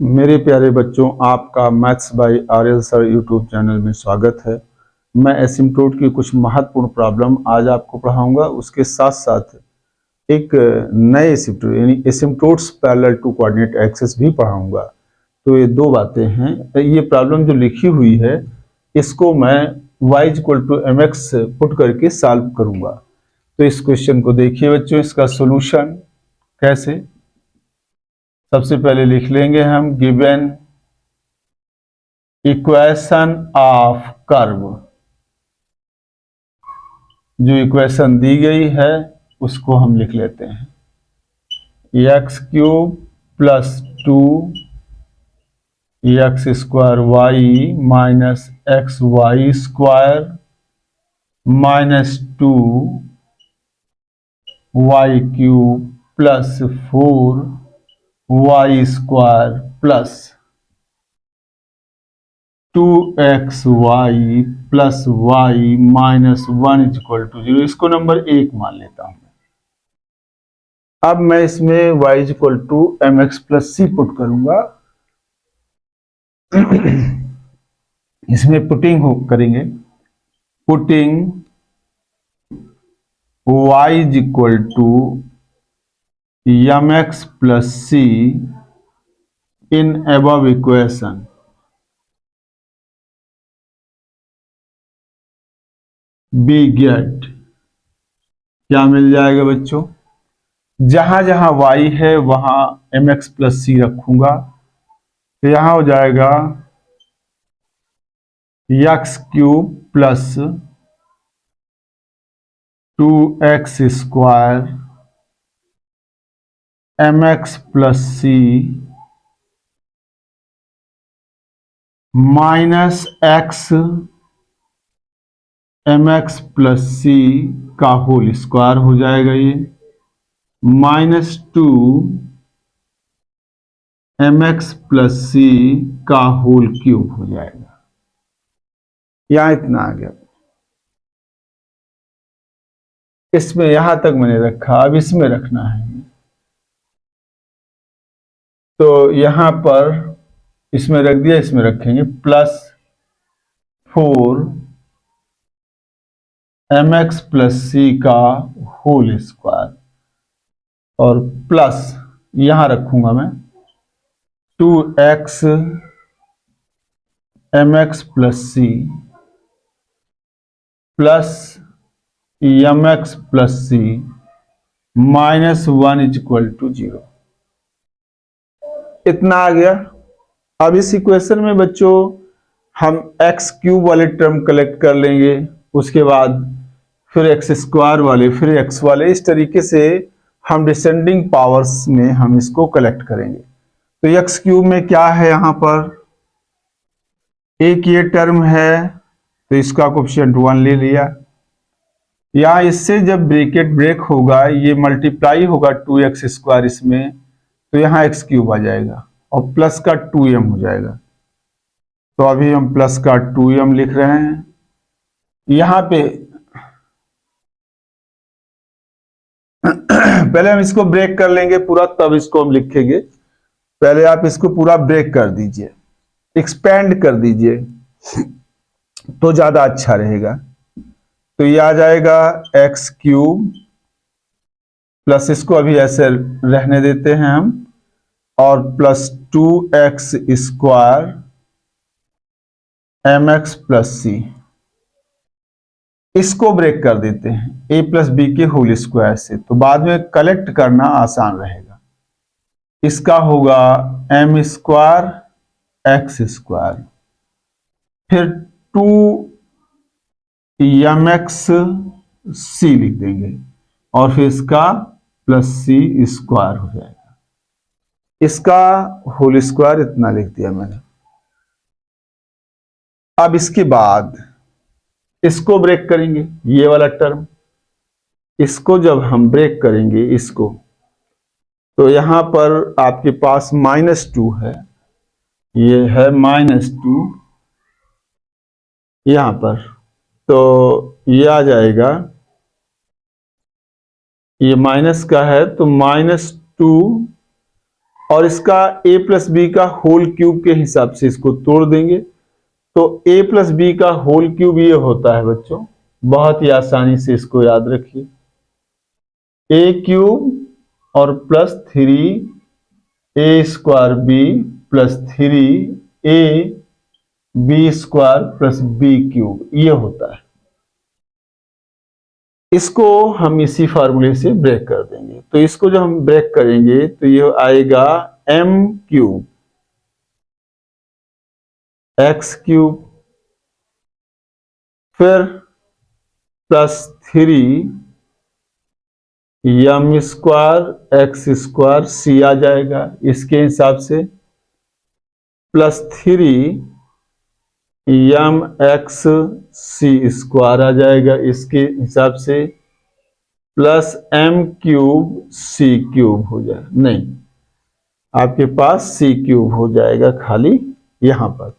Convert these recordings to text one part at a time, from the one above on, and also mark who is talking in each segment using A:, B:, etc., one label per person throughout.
A: मेरे प्यारे बच्चों, आपका maths by Aryal sir YouTube channel में स्वागत है। मैं एसिम्प्टोट की कुछ महत्वपूर्ण प्रॉब्लम आज आपको पढ़ाऊंगा। उसके साथ साथ एक नए एसिम्प्टोट यानी asymptotes parallel to coordinate axis भी पढ़ाऊंगा। तो ये दो बातें हैं। ये प्रॉब्लम जो लिखी हुई है इसको मैं y equal to m x put करके सॉल्व करूंगा। तो इस क्वेश्चन को देखिए बच्चों, इसका सोल्यूशन कैसे। सबसे पहले लिख लेंगे हम गिवन इक्वेशन ऑफ कर्व। जो इक्वेशन दी गई है उसको हम लिख लेते हैं x cube plus 2 x square y minus x y square minus 2 y cube plus 4 y square plus 2xy plus y minus 1 equal to 0। इसको नंबर 1 मान लेता हूं। अब मैं इसमें y equal to m x plus c put करूंगा। इसमें putting करेंगे। Putting y equal to m x plus c in above equation, we get क्या मिल जाएगा बच्चों। जहां जहां y है वहां एम एक्स प्लस सी रखूंगा। तो यहां हो जाएगा X cube plus 2x square M x plus सी minus X M x plus सी का होल स्क्वायर हो जाएगा। ये माइनस 2 एम एक्स प्लस सी का होल क्यूब हो जाएगा। यहां इतना आ गया। इसमें यहां तक मैंने रखा, अब इसमें रखना है। तो यहां पर इसमें रख दिया, इसमें रखेंगे प्लस 4 एम एक्स प्लस सी का होल स्क्वायर और प्लस यहां रखूंगा मैं 2x m x plus c plus m x plus C minus 1 equal to 0। इतना आ गया। अब इस इक्वेशन में बच्चों हम एक्स क्यूब वाले टर्म कलेक्ट कर लेंगे, उसके बाद फिर एक्स स्क्वायर वाले, फिर एक्स वाले, इस तरीके से हम डिसेंडिंग पावर्स में हम इसको कलेक्ट करेंगे। तो एक्स क्यूब में क्या है, यहां पर एक ये टर्म है तो इसका कोफिशिएंट 1 ले लिया। या इससे जब ब्रैकेट ब्रेक होगा ये मल्टीप्लाई होगा 2x स्क्वायर इसमें, तो यहां एक्स क्यूब आ जाएगा और प्लस का 2m हो जाएगा। तो अभी हम प्लस का 2m लिख रहे हैं। यहां पे पहले हम इसको ब्रेक कर लेंगे पूरा, तब इसको हम लिखेंगे। पहले आप इसको पूरा ब्रेक कर दीजिए, एक्सपेंड कर दीजिए तो ज्यादा अच्छा रहेगा। तो ये आ जाएगा एक्स क्यूब प्लस, इसको अभी ऐसे रहने देते हैं हम, और plus 2x square M x plus C. इसको ब्रेक कर देते हैं a प्लस बी के होल स्क्वायर से, तो बाद में कलेक्ट करना आसान रहेगा। इसका होगा एम स्क्वायर एक्स स्क्वायर, फिर 2 एम एक्स सी लिख देंगे और फिर इसका प्लस सी स्क्वायर हो जाएगा। इसका होल स्क्वायर इतना लिख दिया मैंने। अब इसके बाद इसको ब्रेक करेंगे, ये वाला टर्म, इसको जब हम ब्रेक करेंगे इसको, तो यहां पर आपके पास -2 है, ये है -2 यहां पर, तो ये आ जाएगा, ये माइनस का है तो -2 और इसका a प्लस बी का होल क्यूब के हिसाब से इसको तोड़ देंगे। तो a प्लस बी का होल क्यूब ये होता है बच्चों, बहुत ही आसानी से इसको याद रखिए, a क्यूब और plus 3a square b plus 3a b square plus b cube, ये होता है। इसको हम इसी फार्मूले से ब्रेक कर देंगे। तो इसको जब हम ब्रेक करेंगे तो ये आएगा m क्यूब x क्यूब फिर plus 3m square x square c आ जाएगा इसके हिसाब से, plus 3m x c square आ जाएगा इसके हिसाब से, plus m cube c cube हो जाए, नहीं आपके पास c क्यूब हो जाएगा खाली यहां पर,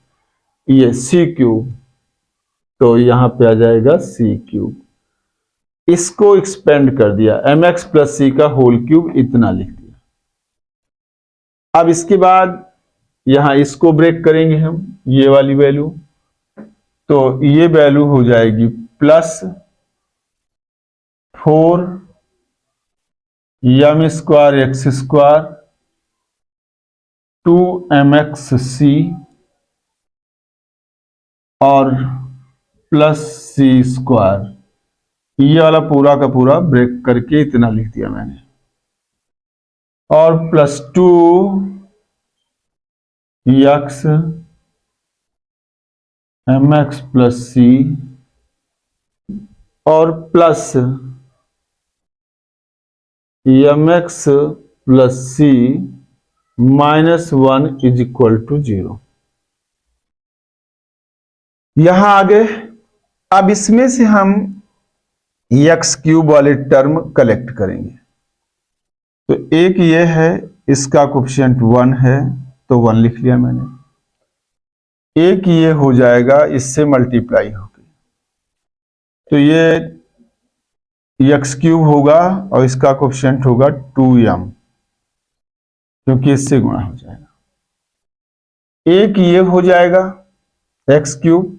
A: ये c क्यूब, तो यहां पे आ जाएगा c क्यूब। इसको एक्सपेंड कर दिया, mx प्लस c का होल क्यूब इतना लिख दिया। अब इसके बाद यहां इसको ब्रेक करेंगे हम, ये वाली वैल्यू, तो ये वैल्यू हो जाएगी plus 4m square x square 2mxc और प्लस c स्क्वायर, ये वाला पूरा का पूरा ब्रेक करके इतना लिख दिया मैंने, और plus 2x mx plus c और plus mx plus c minus 1 is equal to 0। यहां आगे अब इसमें से हम एक्स क्यूब वाले टर्म कलेक्ट करेंगे। तो एक ये है, इसका कोफिशिएंट 1 है तो 1 लिख लिया मैंने, एक ये हो जाएगा इससे मल्टीप्लाई होगी, तो ये एक्स क्यूब होगा और इसका कोफिशिएंट होगा 2m, क्योंकि इससे गुणा हो जाएगा। एक ये हो जाएगा एक्स क्यूब,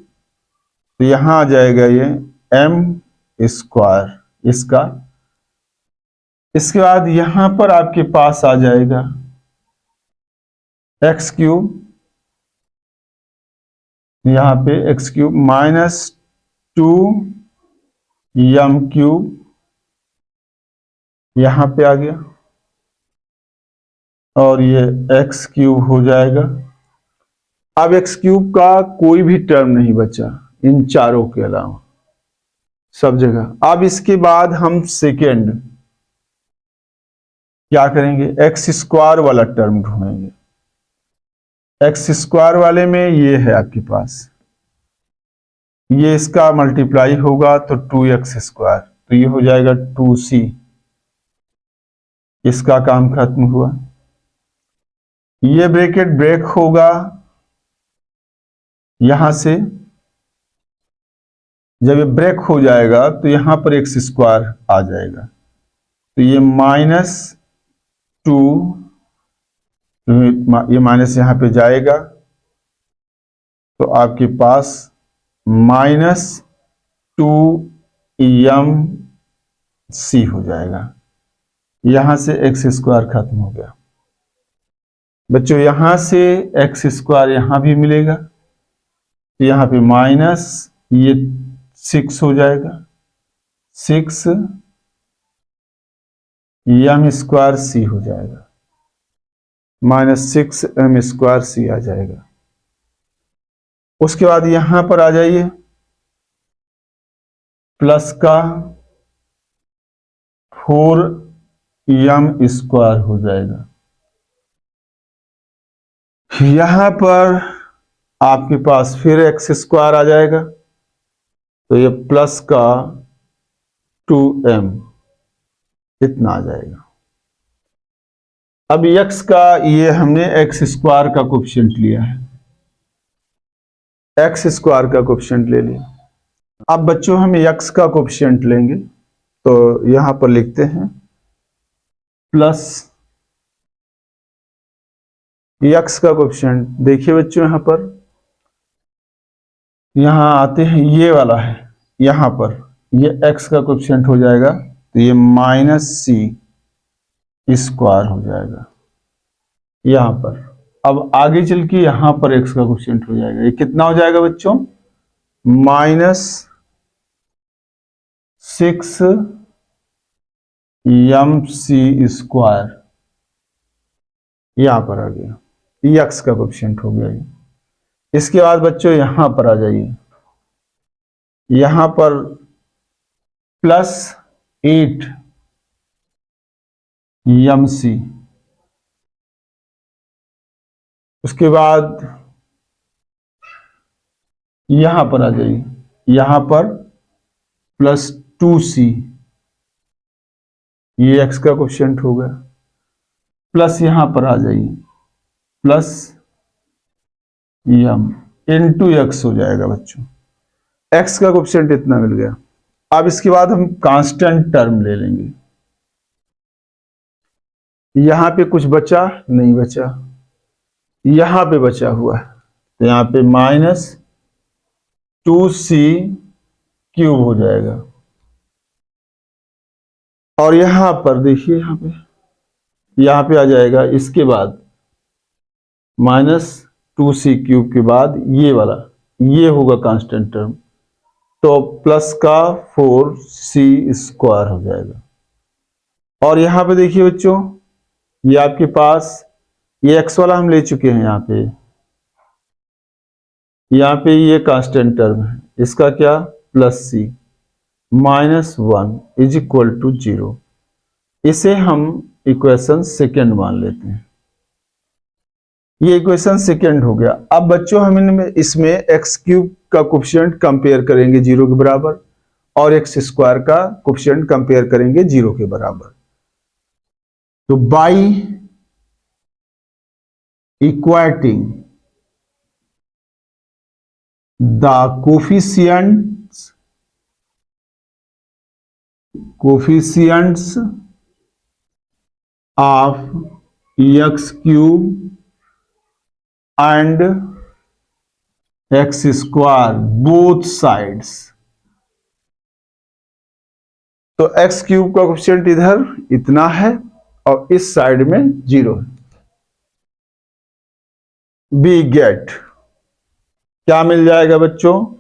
A: तो यहां आ जाएगा ये m स्क्वायर इसका, इसके बाद यहां पर आपके पास आ जाएगा एक्स क्यूब, यहां पे x cube minus 2m cube यहां पे आ गया, और ये एक्स क्यूब हो जाएगा। अब एक्स क्यूब का कोई भी टर्म नहीं बचा इन चारों के अलावा, सब जगह। अब इसके बाद हम सेकेंड क्या करेंगे, एक्स स्क्वायर वाला टर्म ढूंढेंगे। एक्स स्क्वायर वाले में ये है आपके पास, ये इसका मल्टीप्लाई होगा तो 2x स्क्वायर, तो ये हो जाएगा 2c, इसका काम खत्म हुआ। ये ब्रैकेट ब्रेक होगा यहां से, जब ये ब्रेक हो जाएगा तो यहां पर एक्स स्क्वायर आ जाएगा, तो ये माइनस 2, ये माइनस यहां पे जाएगा तो आपके पास माइनस 2mc हो जाएगा, यहां से एक्स स्क्वायर खत्म हो गया बच्चों। यहां से एक्स स्क्वायर यहां भी मिलेगा, तो यहां पे माइनस ये 6 हो जाएगा, 6m स्क्वायर c हो जाएगा, माइनस 6m स्क्वायर c आ जाएगा। उसके बाद यहां पर आ जाइए, प्लस का 4m स्क्वायर हो जाएगा, यहां पर आपके पास फिर एक्स स्क्वायर आ जाएगा, तो ये प्लस का 2m इतना आ जाएगा। अब x का ये हमने एक्स स्क्वायर का कोफिशिएंट लिया है, एक्स स्क्वायर का कोफिशिएंट ले लिया। अब बच्चों हम x का कोफिशिएंट लेंगे, तो यहां पर लिखते हैं प्लस एक्स का कोएफिशिएंट देखिए बच्चों, यहां आते हैं, ये वाला है, यहां पर ये एक्स का कोएफिशिएंट हो जाएगा, तो ये -c² हो जाएगा यहां पर। अब आगे चल के यहां पर एक्स का कोएफिशिएंट हो जाएगा, ये कितना हो जाएगा बच्चों, -6mc², यहां पर आ गया, ये एक्स का कोएफिशिएंट हो गया ये। इसके बाद बच्चों यहां पर आ जाइए, यहां पर +8mc, उसके बाद यहां पर आ जाइए, यहां पर +2c, ये एक्स का कोएफिशिएंट हो गया, प्लस यहां पर आ जाइए +m हो जाएगा बच्चों। एक्स का कोएफिशिएंट इतना मिल गया। अब इसके बाद हम कांस्टेंट टर्म ले लेंगे। यहां पे कुछ बचा नहीं, बचा, यहां पे बचा हुआ है, तो यहां पे -2c³ हो जाएगा। और यहां पर देखिए, यहां पे आ जाएगा, इसके बाद -2c³ के बाद ये वाला, ये होगा कांस्टेंट टर्म, तो प्लस का 4c² हो जाएगा। और यहां पे देखिए बच्चों, ये आपके पास ये एक्स वाला हम ले चुके हैं, यहां पे ये कांस्टेंट टर्म है, इसका क्या, +c -1 = 0। इसे हम इक्वेशन सेकेंड मान लेते हैं। ये इक्वेशन सेकेंड हो गया। अब बच्चों हम इनमें इसमें x³ का कोएफिशिएंट कंपेयर करेंगे 0 के बराबर, और x² का कोएफिशिएंट कंपेयर करेंगे 0 के बराबर। तो by equating the coefficients of x³ and x² both sides, तो x³ का कोएफिशिएंट इधर इतना है और इस साइड में 0 है। बी गेट क्या मिल जाएगा बच्चों,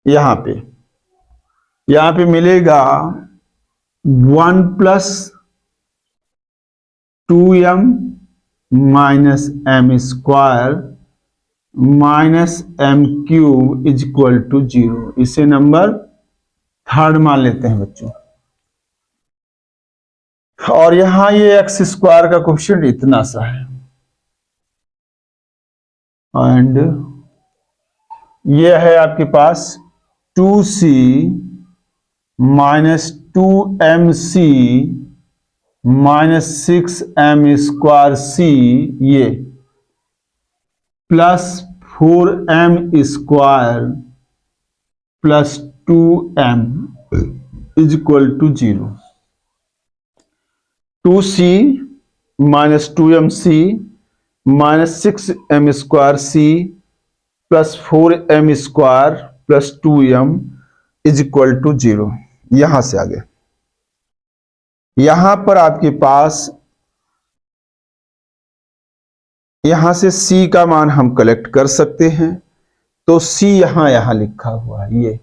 A: यहां पे मिलेगा 1 + 2m - m² -m³ = 0। इसे नंबर थर्ड मान लेते हैं बच्चों। और यहां ये x² का कोएफिशिएंट इतना सा है, एंड ये है आपके पास 2c - 2mc -6m²c, ये +4m² +2m = 0। 2c - 2mc -6m²c +4m² +2m = 0। यहां से आगे, यहां पर आपके पास, यहां से c का मान हम कलेक्ट कर सकते हैं। तो c यहां लिखा हुआ है, ये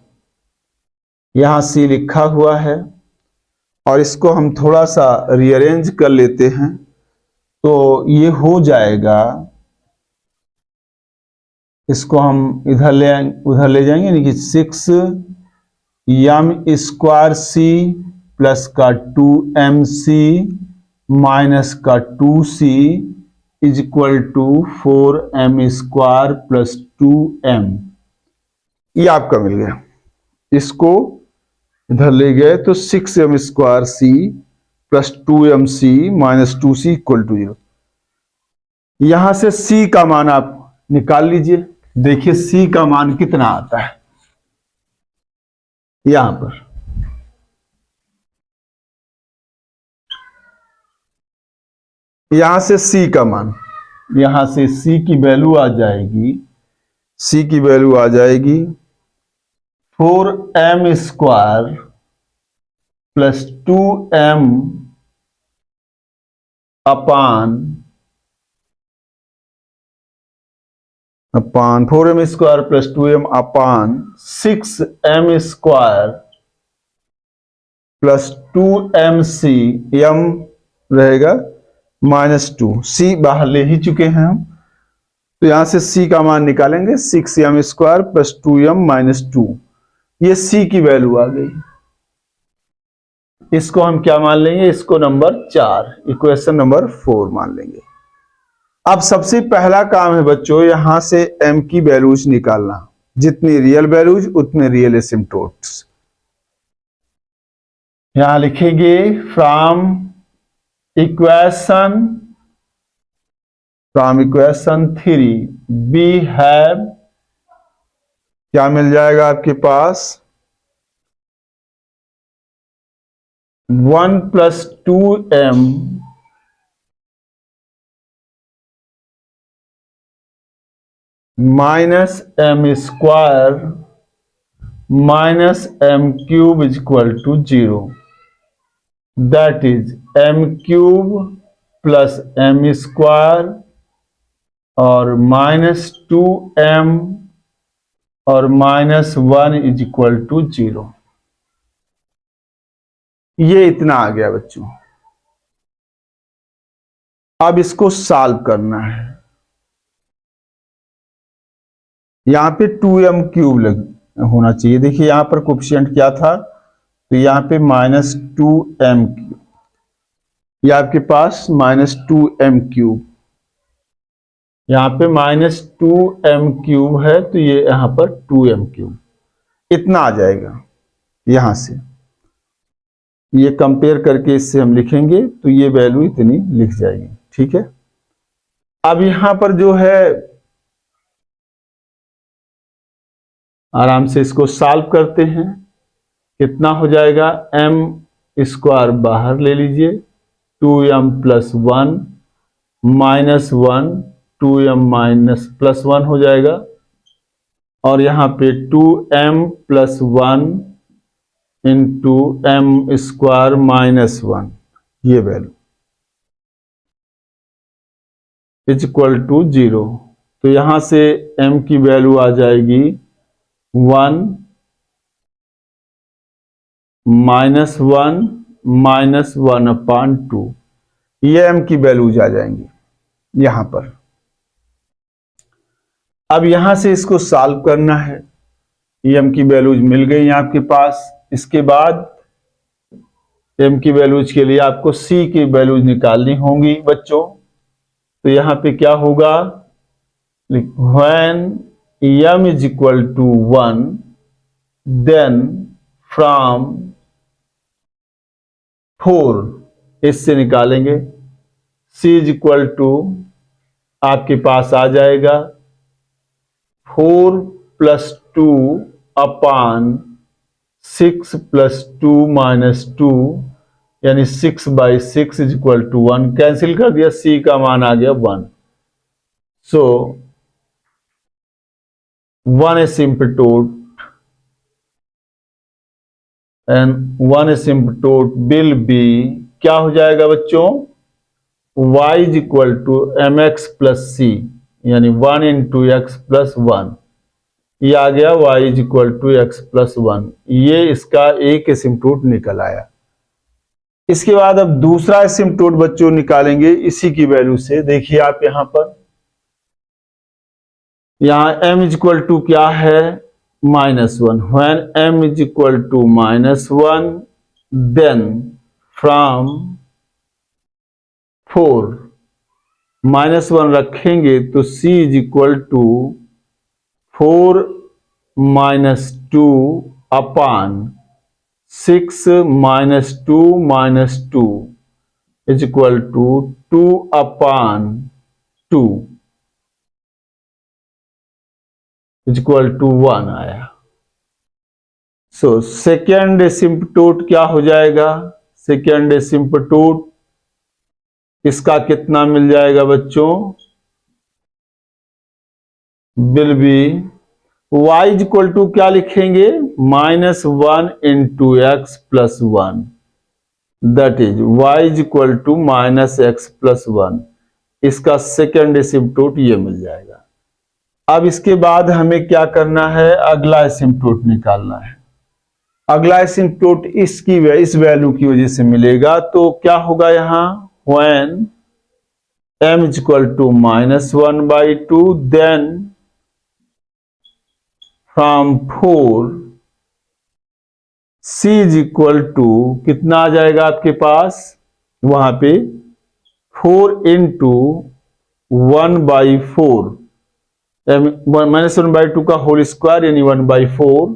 A: यहां c लिखा हुआ है, और इसको हम थोड़ा सा रीअरेंज कर लेते हैं, तो ये हो जाएगा, इसको हम उधर ले जाएंगे, यानी कि 6m² प्लस का 2mc माइनस का 2c = 4m² प्लस 2m, ये आपका मिल गया। इसको इधर ले गए तो 6m² plus 2mc minus 2c = 0। यहां से c का मान आप निकाल लीजिए। देखिए c का मान कितना आता है, यहां पर यहां से c का मान, यहां से c की वैल्यू आ जाएगी, c की वैल्यू आ जाएगी 4m² प्लस 2m अपान 4m² प्लस 2m अपान 6m² प्लस 2mc, m रहेगा -2, c बाहर ले ही चुके हैं हम, तो यहां से c का मान निकालेंगे 6m² प्लस 2m -2, ये c की वैल्यू आ गई। इसको हम क्या मान लेंगे, इसको नंबर 4, इक्वेशन नंबर 4 मान लेंगे। अब सबसे पहला काम है बच्चों, यहां से m की वैल्यूज निकालना, जितनी रियल वैल्यूज उतने रियल एसिम्पटोट्स। यहां लिखेंगे फ्रॉम इक्वेशन 3 वी हैव, क्या मिल जाएगा आपके पास 1 plus 2m minus m² minus m³ is equal to 0, that is m³ plus m² और -2m और -1 इज इक्वल टू 0। ये इतना आ गया बच्चों। अब इसको सॉल्व करना है। यहां पे 2m³ होना चाहिए। देखिए यहां पर कोफिशिएंट क्या था, तो यहां पे -2m³, ये आपके पास -2m³, यहां पे -2m³ है, तो ये यहां पर 2m³, इतना आ जाएगा। यहां से ये कंपेयर करके इससे हम लिखेंगे तो ये वैल्यू इतनी लिख जाएगी, ठीक है। अब यहां पर जो है आराम से इसको सॉल्व करते हैं। कितना हो जाएगा, m² बाहर ले लीजिए, 2m plus 1 -1 2m minus plus 1 हो जाएगा, और यहां पे 2m प्लस 1 इंटू m² -1, ये वैल्यू इज इक्वल टू 0। तो यहां से m की वैल्यू आ जाएगी 1 -1 -1/2, ये m की वैल्यूज आ जाएंगी यहां पर। अब यहां से इसको सॉल्व करना है, m की वैल्यूज मिल गई आपके पास। इसके बाद m की वैल्यूज के लिए आपको c की वैल्यूज निकालनी होंगी बच्चों। तो यहां पे क्या होगा, when m is equal to 1 then from 4, इससे निकालेंगे c is equal to आपके पास आ जाएगा 4 + 2 अपान 6 + 2 - 2, यानी 6/6 इज इक्वल टू 1। कैंसिल कर दिया, c का मान आ गया 1। सो 1 asymptote and 1 asymptote will be, क्या हो जाएगा बच्चों, y is equal to mx plus c, यानी 1 × x + 1, ये आ गया y is equal to x + 1। ये इसका एक एसिम्पटोट निकल आया। इसके बाद अब दूसरा एसिम्पटोट बच्चों निकालेंगे इसी की वैल्यू से। देखिए आप यहां पर, यहां m इज इक्वल टू क्या है, -1। When m is equal to -1 then from 4 -1 रखेंगे तो c is equal to 4 - 2 upon 6 - 2 - 2 is equal to 2/2 is equal to 1 आया। सो सेकेंड एसिम्पटोट क्या हो जाएगा, सेकेंड एसिम्पटोट इसका कितना मिल जाएगा बच्चों, will be y is equal to क्या लिखेंगे, -1 into x plus 1, that is y is equal to -x+1। इसका सेकेंड एसिम्पटोट ये मिल जाएगा। अब इसके बाद हमें क्या करना है, अगला एसिम्पटोट निकालना है। अगला एसिम्पटोट इस वैल्यू की वजह से मिलेगा, तो क्या होगा यहां, when m is equal to -1/2, then from 4 c is equal to कितना आ जाएगा आपके पास, वहां पे 4 इंटू 1/4, -1/2 का होल स्क्वायर यानी 1/4,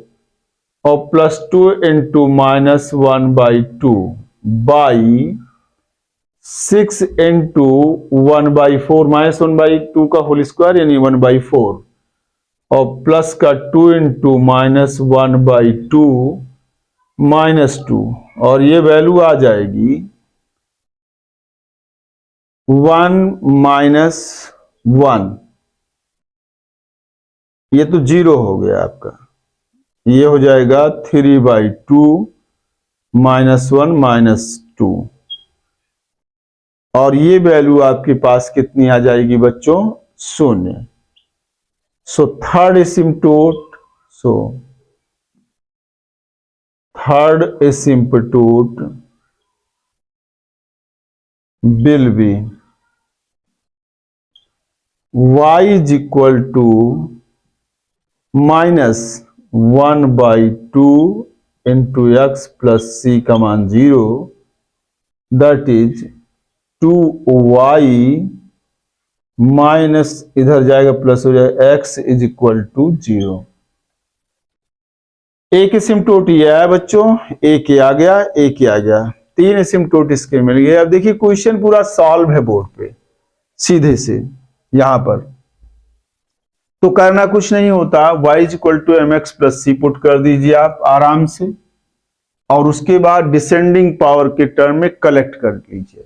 A: और +2 इंटू -1/2 बाई 6 इंटू 1/4, -1/2 का होल स्क्वायर यानी 1/4, और प्लस का 2 इंटू -1/2 -2, और ये वैल्यू आ जाएगी 1 - 1, ये तो 0 हो गया आपका, ये हो जाएगा 3/2 -1 -2, और ये वैल्यू आपके पास कितनी आ जाएगी बच्चों, 0। So third asymptote, third asymptote will be y is equal to -1/2 into x plus c का मान 0, that is 2y माइनस इधर जाएगा प्लस हो जाएगा x इज इक्वल टू 0। एक एसिम्पटोट ये है बच्चों, एक ये आ गया, एक ये आ गया, 3 एसिम्पटोट इसके मिल गए। अब देखिए क्वेश्चन पूरा सॉल्व है बोर्ड पे सीधे से यहां पर, तो करना कुछ नहीं होता, y is equal to mx plus c put कर दीजिए आप आराम से, और उसके बाद डिसेंडिंग पावर के टर्म में कलेक्ट कर लीजिए।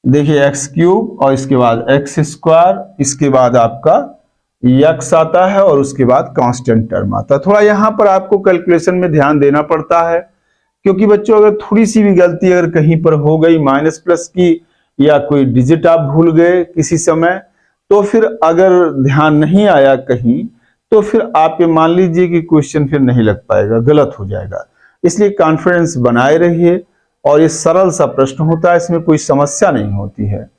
A: देखिए x³ और इसके बाद x², इसके बाद आपका x आता है, और उसके बाद कांस्टेंट टर्म आता है। थोड़ा यहां पर आपको कैलकुलेशन में ध्यान देना पड़ता है, क्योंकि बच्चों अगर थोड़ी सी भी गलती अगर कहीं पर हो गई माइनस प्लस की, या कोई डिजिट आप भूल गए किसी समय, तो फिर अगर ध्यान नहीं आया कहीं, तो फिर आप ये मान लीजिए कि क्वेश्चन फिर नहीं लग पाएगा, गलत हो जाएगा। इसलिए कॉन्फिडेंस बनाए रहिए, और ये सरल सा प्रश्न होता है, इसमें कोई समस्या नहीं होती है।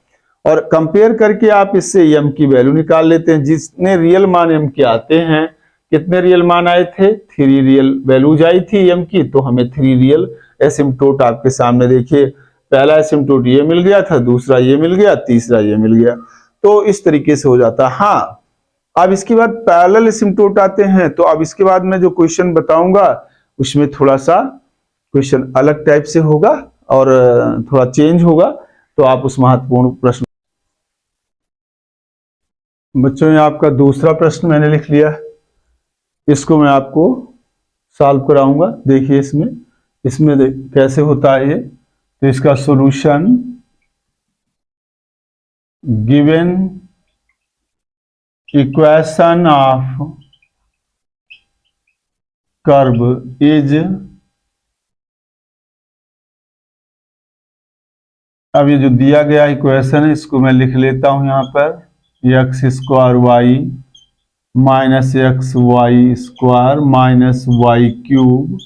A: और कंपेयर करके आप इससे m की वैल्यू निकाल लेते हैं। जितने रियल मान m के आते हैं, कितने रियल मान आए थे, 3 रियल वैल्यूज आई थी m की, तो हमें 3 रियल एसिम्पटोट आपके सामने देखिए, पहला एसिम्पटोट ये मिल गया था, दूसरा ये मिल गया, तीसरा ये मिल गया, तो इस तरीके से हो जाता है। हाँ, अब इसके बाद पैरेलल एसिम्पटोट आते हैं, तो अब इसके बाद मैं जो क्वेश्चन बताऊंगा उसमें थोड़ा सा क्वेश्चन अलग टाइप से होगा और थोड़ा चेंज होगा, तो आप उस महत्वपूर्ण प्रश्न, बच्चों ये आपका दूसरा प्रश्न मैंने लिख लिया, इसको मैं आपको सॉल्व कराऊंगा। देखिए इसमें कैसे होता है ये, तो इसका solution, given equation of curve is, अब ये जो दिया गया इक्वेशन है इसको मैं लिख लेता हूं यहां पर, x² minus xy² minus y³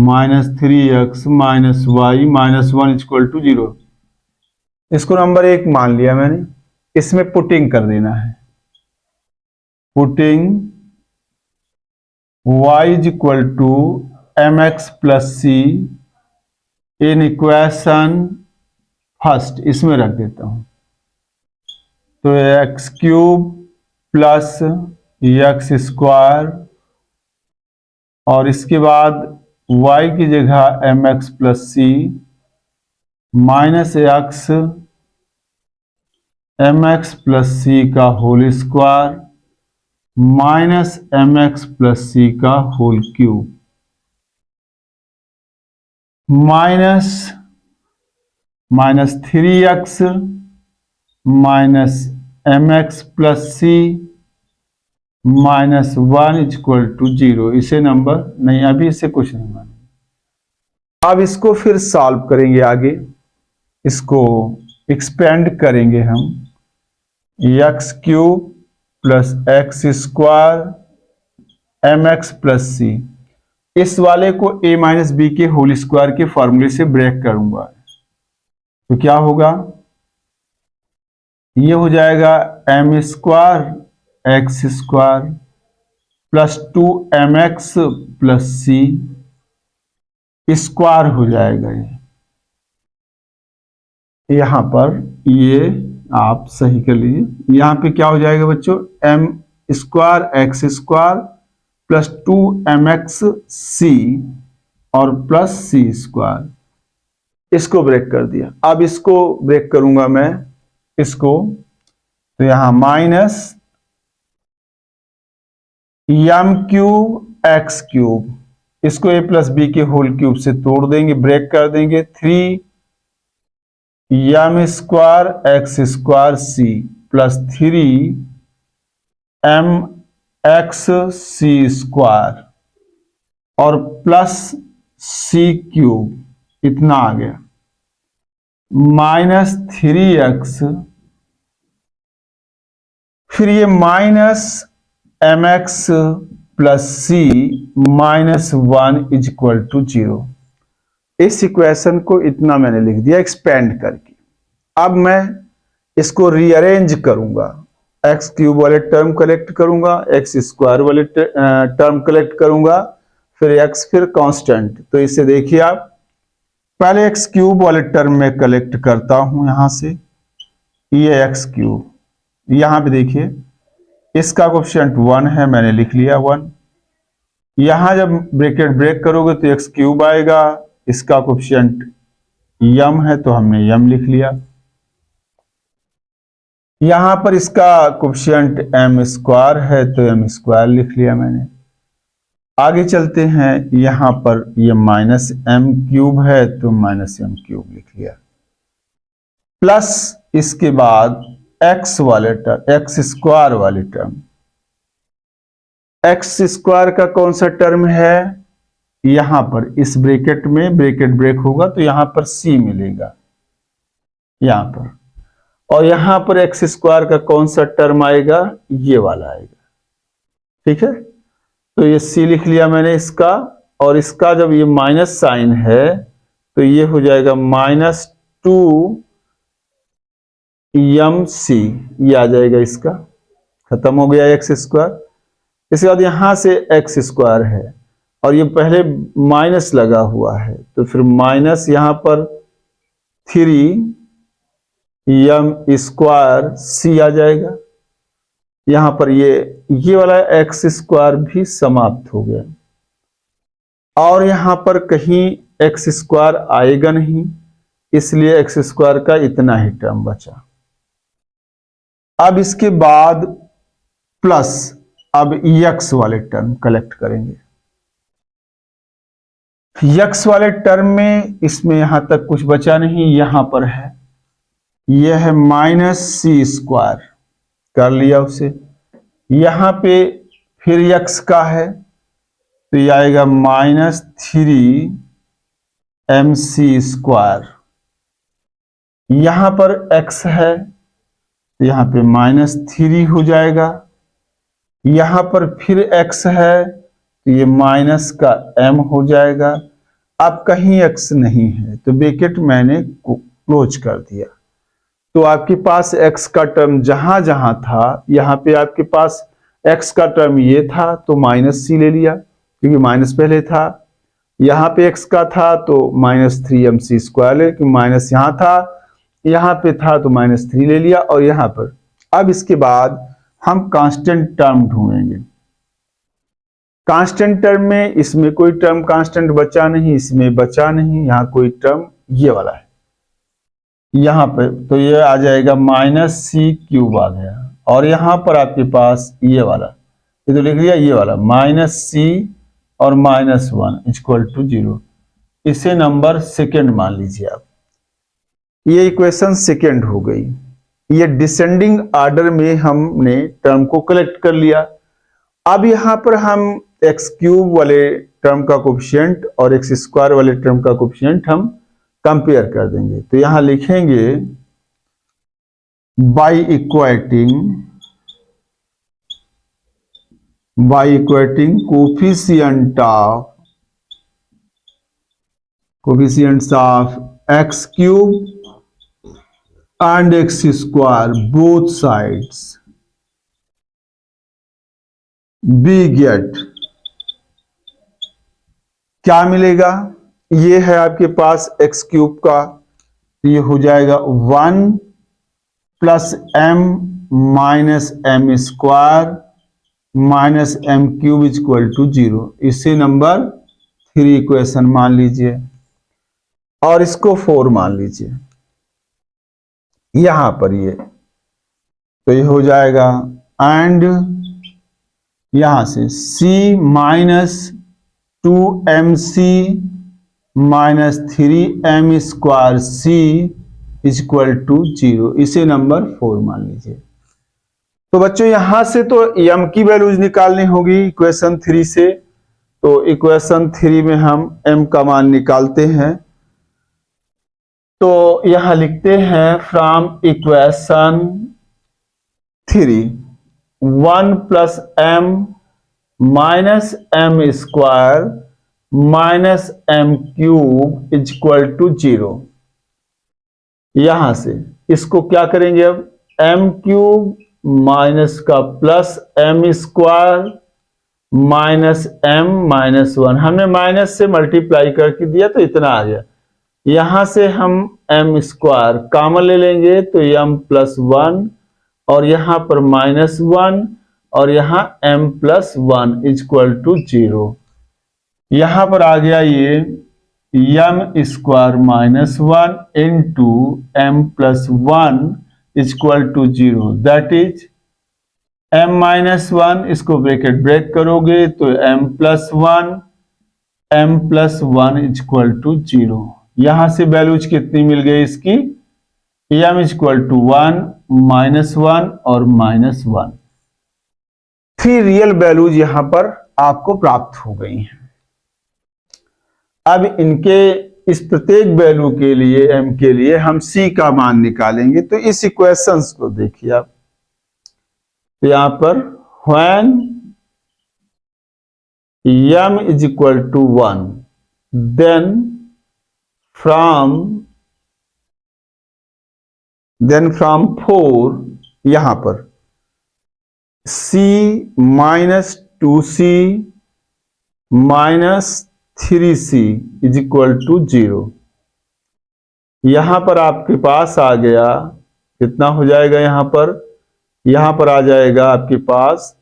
A: minus 3x minus y minus 1 equal to 0। इसको नंबर 1 मान लिया मैंने, इसमें पुटिंग कर देना है, putting y is equal to mx plus c in equation first, इसमें रख देता हूं, तो x³ प्लस x², और इसके बाद y की जगह mx प्लस सी माइनस x mx प्लस सी का whole square minus mx plus सी का whole cube minus minus 3x minus mx plus C minus 1 equal to 0। इसे नंबर नहीं, अभी इसे कुछ नहीं मानेंगे। अब इसको फिर सॉल्व करेंगे आगे, इसको एक्सपेंड करेंगे हम। X cube plus X square M x plus C, इस वाले को a माइनस बी के होल स्क्वायर के फॉर्मूले से ब्रेक करूंगा तो क्या होगा, ये हो जाएगा M square x square plus 2mx plus सी स्क्वायर हो जाएगा। ये यहां पर ये आप सही कर लीजिए, यहां पे क्या हो जाएगा बच्चों, m square x square plus 2mx c और प्लस सी स्क्वायर, इसको ब्रेक कर दिया। अब इसको ब्रेक करूंगा मैं इसको, तो यहां minus M cube X cube, इसको a प्लस बी के होल क्यूब से तोड़ देंगे, ब्रेक कर देंगे। 3 M square x square C plus 3 M X C square और प्लस सी क्यूब, इतना आ गया, माइनस 3x, फिर ये minus M x plus C minus 1 equal to 0। इस इक्वेशन को इतना मैंने लिख दिया एक्सपेंड करके। अब मैं इसको रीअरेंज करूंगा, एक्स क्यूब वाले टर्म कलेक्ट करूंगा, एक्स स्क्वायर वाले टर्म कलेक्ट करूंगा, फिर एक्स, फिर कांस्टेंट। तो इसे देखिए आप, पहले एक्स क्यूब वाले टर्म में कलेक्ट करता हूं, यहां से ये एक्स क्यूब, यहां पे देखिए इसका कोएफिशिएंट 1 है, मैंने लिख लिया 1। यहां जब ब्रैकेट ब्रेक करोगे तो एक्स क्यूब आएगा, इसका कोएफिशिएंट यम है तो हमने यम लिख लिया। यहां पर इसका कोएफिशिएंट एम स्क्वायर है तो एम स्क्वायर लिख लिया मैंने। आगे चलते हैं, यहां पर ये माइनस एम क्यूब है तो माइनस एम क्यूब लिख लिया, प्लस इसके बाद एक्स वाले टर्म, एक्स स्क्वायर वाली टर्म, एक्स स्क्वायर का कौन सा टर्म है, यहां पर इस ब्रैकेट में ब्रैकेट ब्रेक होगा तो यहां पर सी मिलेगा यहां पर, और यहां पर एक्स स्क्वायर का कौन सा टर्म आएगा, ये वाला आएगा। ठीक है, तो ये सी लिख लिया मैंने इसका, और इसका जब ये माइनस साइन है तो ये हो जाएगा माइनस 2 एम सी, ये आ जाएगा, इसका खत्म हो गया एक्स स्क्वायर। इसके बाद यहां से एक्स स्क्वायर है और ये पहले माइनस लगा हुआ है तो फिर माइनस यहां पर 3 एम स्क्वायर सी आ जाएगा। यहां पर ये वाला एक्स स्क्वायर भी समाप्त हो गया, और यहां पर कहीं एक्स स्क्वायर आएगा नहीं, इसलिए एक्स स्क्वायर का इतना ही टर्म बचा। अब इसके बाद प्लस, अब एक्स वाले टर्म कलेक्ट करेंगे। एक्स वाले टर्म में इसमें यहां तक कुछ बचा नहीं, यहां पर है, यह है माइनस सी स्क्वायर, कर लिया उसे। यहां पे फिर एक्स का है तो ये आएगा माइनस 3 एम सी स्क्वायर। यहां पर एक्स है तो यहां पे माइनस 3 हो जाएगा। यहां पर फिर एक्स है तो ये माइनस का एम हो जाएगा। अब कहीं एक्स नहीं है तो ब्रैकेट मैंने क्लोज कर दिया, तो आपके पास एक्स का टर्म जहां जहां था, यहां पे आपके पास एक्स का टर्म ये था तो माइनस सी ले लिया क्योंकि माइनस पहले था। यहां पे एक्स का था तो माइनस 3 एम सी स्क्वायर ले, क्योंकि माइनस यहां था, यहां पे था तो माइनस 3 ले लिया, और यहां पर। अब इसके बाद हम कांस्टेंट टर्म ढूंढेंगे। कांस्टेंट टर्म में इसमें कोई टर्म कांस्टेंट बचा नहीं, इसमें बचा नहीं, यहां कोई टर्म ये वाला है यहां पे, तो ये आ जाएगा माइनस सी क्यूब आ गया, और यहां पर आपके पास ये वाला, ये तो लिख लिया, ये वाला माइनस सी और माइनस 1 इक्वल टू 0। इसे नंबर सेकेंड मान लीजिए आप। ये इक्वेशन सेकेंड हो गई। ये डिसेंडिंग ऑर्डर में हमने टर्म को कलेक्ट कर लिया। अब यहां पर हम एक्स क्यूब वाले टर्म का कोफिशिएंट और एक्स स्क्वायर वाले टर्म का कोफिशिएंट हम कंपेयर कर देंगे। तो यहां लिखेंगे by equating coefficients of x cube and x square both sides we get क्या मिलेगा। ये है आपके पास एक्स क्यूब का, ये हो जाएगा 1 plus m minus m square minus M cube equal to 0। इसे नंबर 3 इक्वेशन मान लीजिए और इसको 4 मान लीजिए यहां पर ये। तो ये हो जाएगा एंड यहां से c minus 2mc minus 3m square c equal to 0। इसे नंबर 4 मान लीजिए। तो बच्चों यहां से तो m की वैल्यूज निकालनी होगी इक्वेशन 3 से। तो इक्वेशन 3 में हम m का मान निकालते हैं। तो यहां लिखते हैं from equation 3 1 plus m minus m square minus M cube equal to 0। यहां से इसको क्या करेंगे, अब एम क्यूब माइनस का plus m square minus m minus 1, हमने माइनस से मल्टीप्लाई करके दिया तो इतना आ गया। यहां से हम एम स्क्वायर कॉमन ले लेंगे तो एम प्लस 1 और यहां पर माइनस 1 और यहां m प्लस 1 इक्वल टू 0। यहां पर आ गया ये m square minus 1 into m plus 1 equal to 0, that is m minus 1, इसको ब्रैकेट ब्रेक करोगे तो m प्लस 1 इक्वल टू 0। यहां से वैल्यूज कितनी मिल गई इसकी, m इक्वल टू 1 माइनस 1 और माइनस 1। 3 रियल वैल्यूज यहां पर आपको प्राप्त हो गई हैं। अब इनके इस प्रत्येक वैल्यू के लिए m के लिए हम c का मान निकालेंगे। तो इस इक्वेशंस को देखिए आप, तो यहां पर when m is equal to 1 then from 4 यहां पर c minus 2c minus 3c is equal to 0। यहां पर आपके पास आ गया कितना हो जाएगा, यहां पर आ जाएगा आपके पास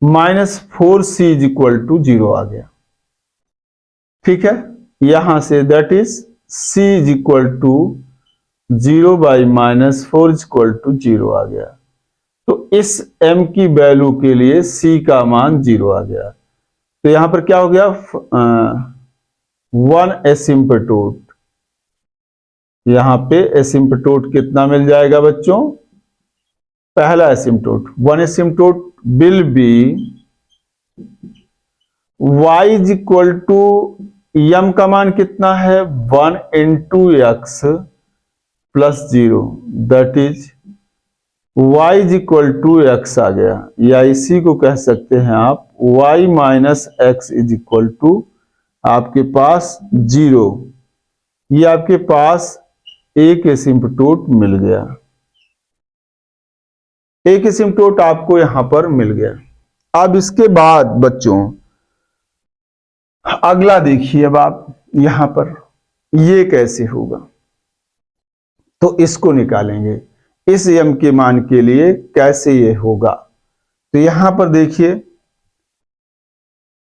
A: minus 4c is equal to 0 आ गया। ठीक है, यहां से that is c is equal to 0 by minus 4 equal to 0 आ गया। तो इस m की वैल्यू के लिए c का मान 0 आ गया। तो यहां पर क्या हो गया, 1 एसिम्पटोट। यहां पे एसिम्पटोट कितना मिल जाएगा बच्चों, पहला asymptote 1 asymptote will be y is equal to m का मान कितना है 1 into x plus 0, that is y is equal to X आ गया, या इसी को कह सकते हैं आप y minus X is equal to आपके पास 0। ये आपके पास एक एसिम्पटोट मिल गया, एक एसिम्पटोट आपको यहां पर मिल गया। अब इसके बाद बच्चों अगला देखिए, अब आप यहां पर ये कैसे होगा, तो इसको निकालेंगे इस m के मान के लिए कैसे ये होगा। तो यहां पर देखिए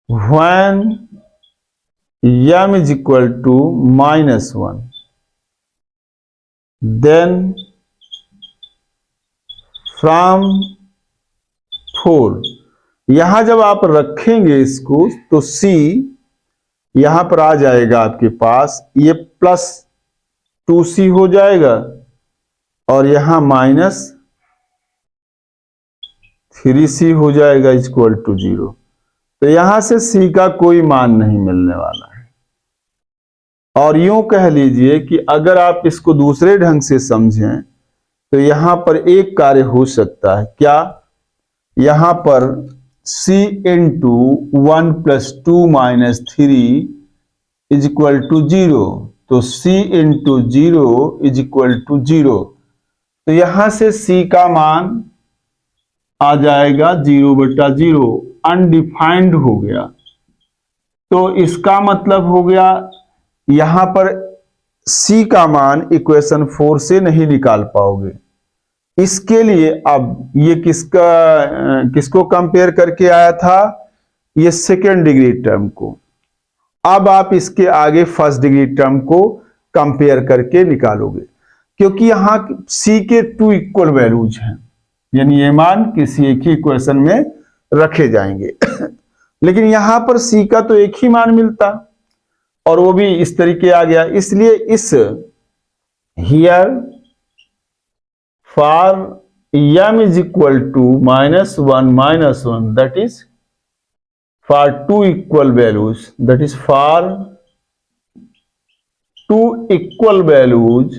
A: when m is equal to -1 then from 4, यहां जब आप रखेंगे इसको तो c यहां पर आ जाएगा आपके पास ये प्लस 2c हो जाएगा और यहां माइनस 3c हो जाएगा इक्वल टू 0। तो यहां से c का कोई मान नहीं मिलने वाला है। और यूं कह लीजिए कि अगर आप इसको दूसरे ढंग से समझें तो यहां पर एक कार्य हो सकता है। क्या? यहां पर c into 1 plus 2 minus 3 is equal to 0। तो c into 0 is equal to 0। तो यहां से c का मान आ जाएगा 0/0, अनडिफाइंड हो गया। तो इसका मतलब हो गया यहां पर c का मान इक्वेशन 4 से नहीं निकाल पाओगे। इसके लिए अब ये किसको कंपेयर करके आया था? ये सेकेंड डिग्री टर्म को। अब आप इसके आगे फर्स्ट डिग्री टर्म को कंपेयर करके निकालोगे, क्योंकि यहां c के 2 इक्वल वैल्यूज हैं, यानी ये मान किसी एक ही इक्वेशन में रखे जाएंगे। लेकिन यहां पर c का तो एक ही मान मिलता और वो भी इस तरीके आ गया। इसलिए इस here for m is equal to -1 that is for 2 equal values, that is for 2 equal values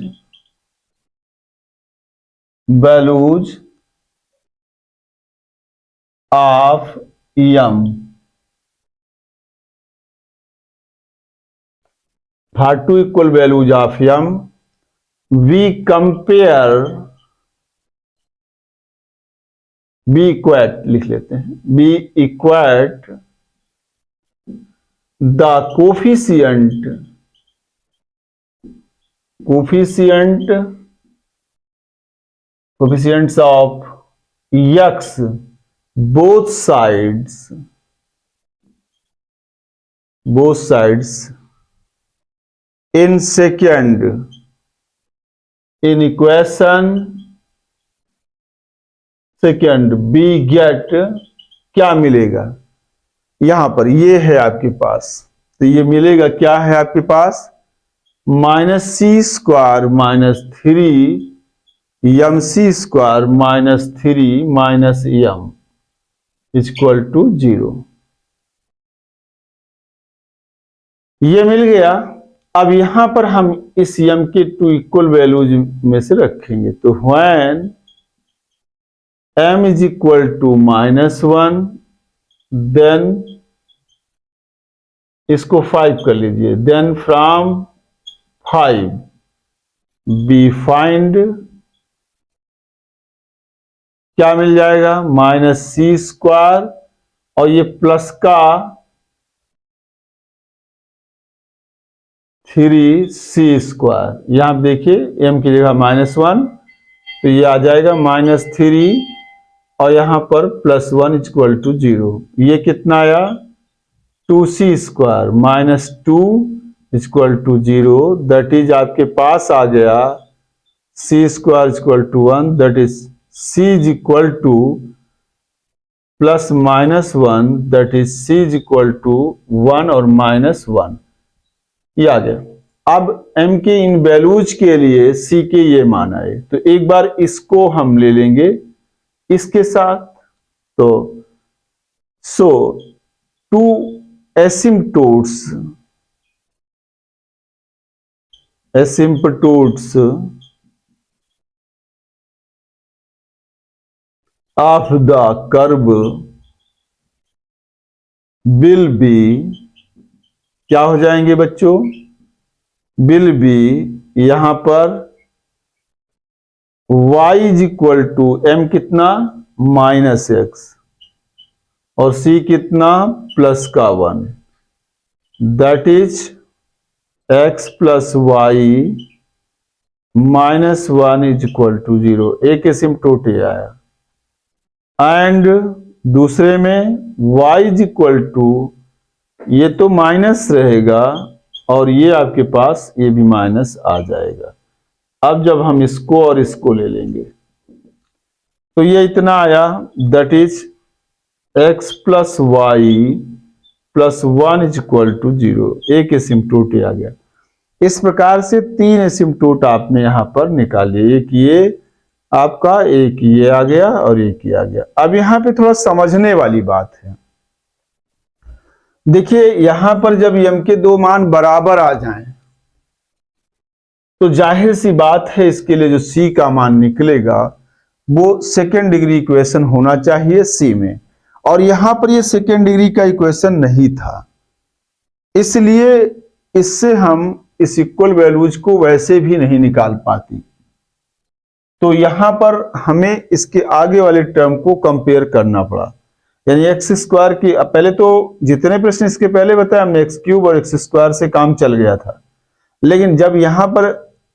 A: of m, for 2 equal values of m we compare, we equate लिख लेते हैं, we equate the coefficients of x both sides in second in equation second we get क्या मिलेगा? यहां पर ये है आपके पास, तो ये मिलेगा क्या है आपके पास? -c² - 3 mc² - 3 - m equal to 0। ये मिल गया। अब यहां पर हम इस m के 2 इक्वल वैल्यूज में से रखेंगे। तो when m is equal to -1, then इसको 5 कर लीजिए, देन फ्रॉम 5 बी फाइंड क्या मिल जाएगा? -c² और ये प्लस का 3c²। यहां देखिए m की जगह -1, तो ये आ जाएगा -3 और यहां पर +1 इक्वल टू 0। ये कितना आया? 2c² - 2 equal to 0, that is आपके पास आ गया c² equal to 1, that is c is equal to +-1, that is c is equal to 1 और -1। ये आ गया। अब m के इन वैल्यूज के लिए c के ये मान आए, तो एक बार इसको हम ले लेंगे इसके साथ। तो two asymptotes of the curve will be क्या हो जाएंगे बच्चों? विल बी यहां पर y is equal to m कितना? -x और c कितना? +1, that is x + y -1 is equal to 0। एक एसिम्पटोट ही आया। एंड दूसरे में y इज इक्वल टू, ये तो माइनस रहेगा और ये आपके पास ये भी माइनस आ जाएगा। अब जब हम इसको और इसको ले लेंगे तो ये इतना आया, that is x + y plus 1 is equal to 0, एक एसिम्पटोट आ गया। इस प्रकार से 3 एसिम्पटोट आपने यहां पर निकाले, एक ये आपका, एक ये आ गया और एक ये आ गया। अब यहां पे थोड़ा समझने वाली बात है। देखिए यहां पर जब m के दो मान बराबर आ जाएं तो जाहिर सी बात है इसके लिए जो c का मान निकलेगा वो सेकेंड डिग्री इक्वेशन होना चाहिए c में, और यहां पर ये सेकेंड डिग्री का इक्वेशन नहीं था, इसलिए इससे हम इस इक्वल वैल्यूज को वैसे भी नहीं निकाल पाती। तो यहां पर हमें इसके आगे वाले टर्म को कंपेयर करना पड़ा, यानी एक्स स्क्वायर की, पहले तो जितने प्रश्न इसके पहले बताया हमने एक्स क्यूब और एक्स स्क्वायर से काम चल गया था, लेकिन जब यहां पर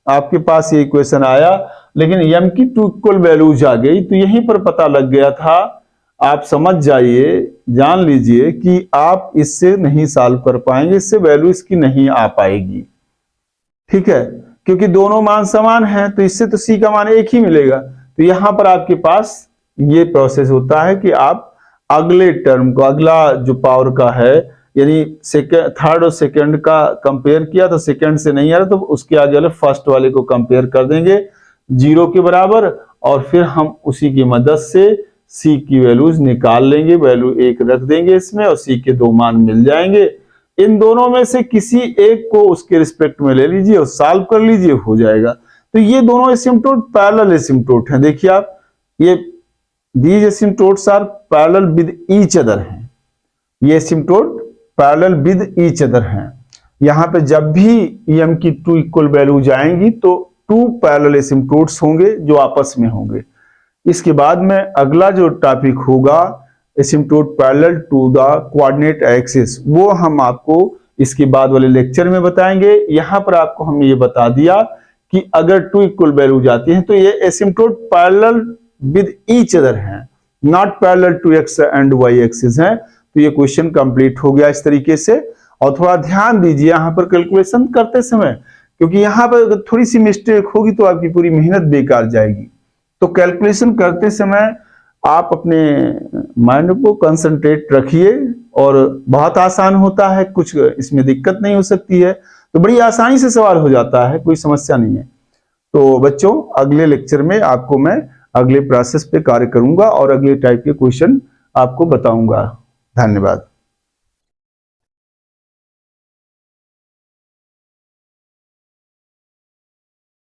A: आपके पास ये इक्वेशन आया लेकिन m की 2 इक्वल वैल्यूज आ गई तो यहीं पर पता लग गया था। आप समझ जाइए, जान लीजिए कि आप इससे नहीं सॉल्व कर पाएंगे, इससे वैल्यू इसकी नहीं आ पाएगी, ठीक है, क्योंकि दोनों मान समान हैं, तो इससे तो c का मान एक ही मिलेगा। तो यहां पर आपके पास ये प्रोसेस होता है कि आप अगले टर्म को, अगला जो पावर का है, यानी सेकेंड, थर्ड और सेकेंड का कंपेयर किया तो सेकेंड से नहीं आ रहा तो उसके आगे वाले फर्स्ट वाले को कंपेयर कर देंगे 0 के बराबर, और फिर हम उसी की मदद से c की वैल्यूज निकाल लेंगे, वैल्यू 1 रख देंगे इसमें और c के दो मान मिल जाएंगे। इन दोनों में से किसी एक को उसके रिस्पेक्ट में ले लीजिए और सॉल्व कर लीजिए, हो जाएगा। तो ये दोनों एसिम्पटोट पैरेलल एसिम्पटोट हैं। देखिए आप, ये these asymptotes are parallel with each other हैं, ये asymptote parallel with each other हैं। यहां पे जब भी m की 2 इक्वल वैल्यू जाएंगी तो 2 पैरेलल एसिम्पटोट्स होंगे जो आपस में होंगे। इसके बाद में अगला जो टॉपिक होगा asymptote parallel to the coordinate axis, वो हम आपको इसके बाद वाले लेक्चर में बताएंगे। यहां पर आपको हमने ये बता दिया कि अगर 2 इक्वल वैल्यू जाती हैं तो ये asymptote parallel with each other हैं, not parallel to x and y axis हैं। तो ये क्वेश्चन कंप्लीट हो गया इस तरीके से। और थोड़ा ध्यान दीजिए यहाँ पर कैलकुलेशन करते समय, क्योंकि यहाँ पर थोड़ी सी मिस्टेक होगी तो आपकी पूरी मेहनत बेकार जाएगी। तो कैलकुलेशन करते समय आप अपने माइंड को कंसंट्रेट रखिए, और बहुत आसान होता है, कुछ इसमें दिक्कत नहीं हो सकती है, तो बड़ी आसानी से सवाल हो जाता है, कोई समस्या नहीं है। तो बच्चों अगले लेक्चर में आपको मैं अगले प्रोसेस पे कार्य करूंगा और अगले टाइप के क्वेश्चन आपको बताऊंगा। धन्यवाद।